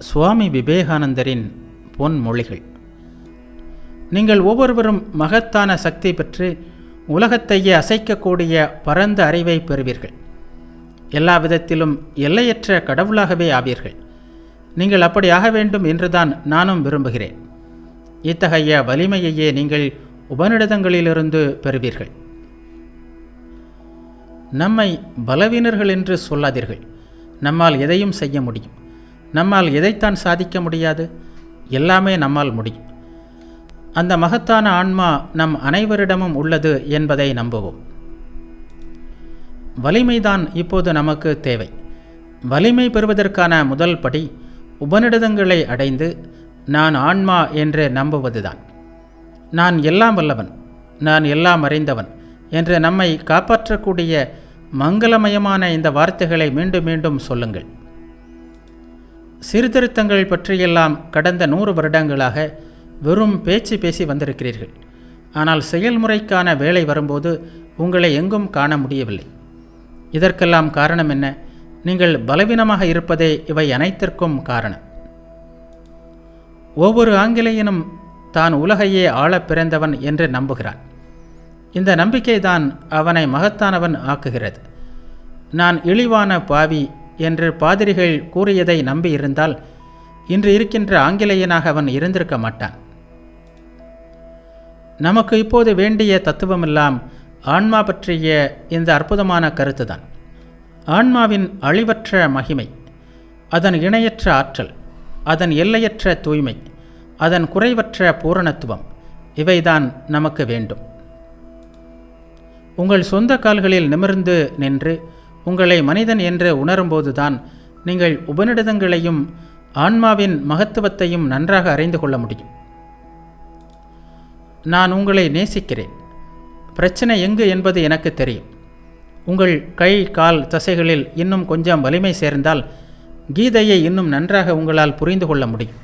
சுவாமி விவேகானந்தரின் பொன்மொழிகள். நீங்கள் ஒவ்வொருவரும் மகத்தான சக்தி பெற்று உலகத்தையே அசைக்கக்கூடிய பரந்த அறிவை பெறுவீர்கள். எல்லா விதத்திலும் எல்லையற்ற கடவுளாகவே ஆவீர்கள். நீங்கள் அப்படி ஆக வேண்டும் என்றுதான் நானும் விரும்புகிறேன். இத்தகைய வலிமையையே நீங்கள் உபநிடதங்களிலிருந்து பெறுவீர்கள். நம்மை பலவீனர்கள் என்று சொல்லாதீர்கள். நம்மால் எதையும் செய்ய முடியும். நம்மால் எதைத்தான் சாதிக்க முடியாது? எல்லாமே நம்மால் முடியும். அந்த மகத்தான ஆன்மா நம் அனைவரிடமும் உள்ளது என்பதை நம்புவோம். வலிமைதான் இப்போது நமக்கு தேவை. வலிமை பெறுவதற்கான முதல் படி உபநிடதங்களை அடைந்து நான் ஆன்மா என்று நம்புவதுதான். நான் எல்லாம் வல்லவன், நான் எல்லாம் அறிந்தவன் என்று நம்மை காப்பாற்றக்கூடிய மங்களமயமான இந்த வார்த்தைகளை மீண்டும் மீண்டும் சொல்லுங்கள். சீர்திருத்தங்கள் பற்றியெல்லாம் கடந்த 100 வருடங்களாக வெறும் பேச்சு பேசி வந்திருக்கிறீர்கள். ஆனால் செயல்முறைக்கான வேலை வரும்போது உங்களை எங்கும் காண முடியவில்லை. இதற்கெல்லாம் காரணம் என்ன? நீங்கள் பலவீனமாக இருப்பதே இவை அனைத்திற்கும் காரணம். ஒவ்வொரு ஆங்கிலேயனும் தான் உலகையே ஆளப் பிறந்தவன் என்று நம்புகிறான். இந்த நம்பிக்கைதான் அவனை மகத்தானவன் ஆக்குகிறது. நான் இழிவான பாவி என்று பாதிரிகள் கூறியதை நம்பியிருந்தால் இன்று இருக்கின்ற ஆங்கிலேயனாக அவன் இருந்திருக்க மாட்டான். நமக்கு இப்போது வேண்டிய தத்துவமெல்லாம் ஆன்மா பற்றிய இந்த அற்புதமான கருத்து தான். ஆன்மாவின் அழிவற்ற மகிமை, அதன் இணையற்ற ஆற்றல், அதன் எல்லையற்ற தூய்மை, அதன் குறைவற்ற பூரணத்துவம், இவைதான் நமக்கு வேண்டும். உங்கள் சொந்த கால்களில் நிமிர்ந்து நின்று உங்களை மனிதன் என்று உணரும்போதுதான் நீங்கள் உபநிடதங்களையும் ஆன்மாவின் மகத்துவத்தையும் நன்றாக அறிந்து கொள்ள முடியும். நான் உங்களை நேசிக்கிறேன். பிரச்சனை எங்கு என்பது எனக்கு தெரியும். உங்கள் கை கால் தசைகளில் இன்னும் கொஞ்சம் வலிமை சேர்ந்தால் கீதையை இன்னும் நன்றாக உங்களால் புரிந்து கொள்ள முடியும்.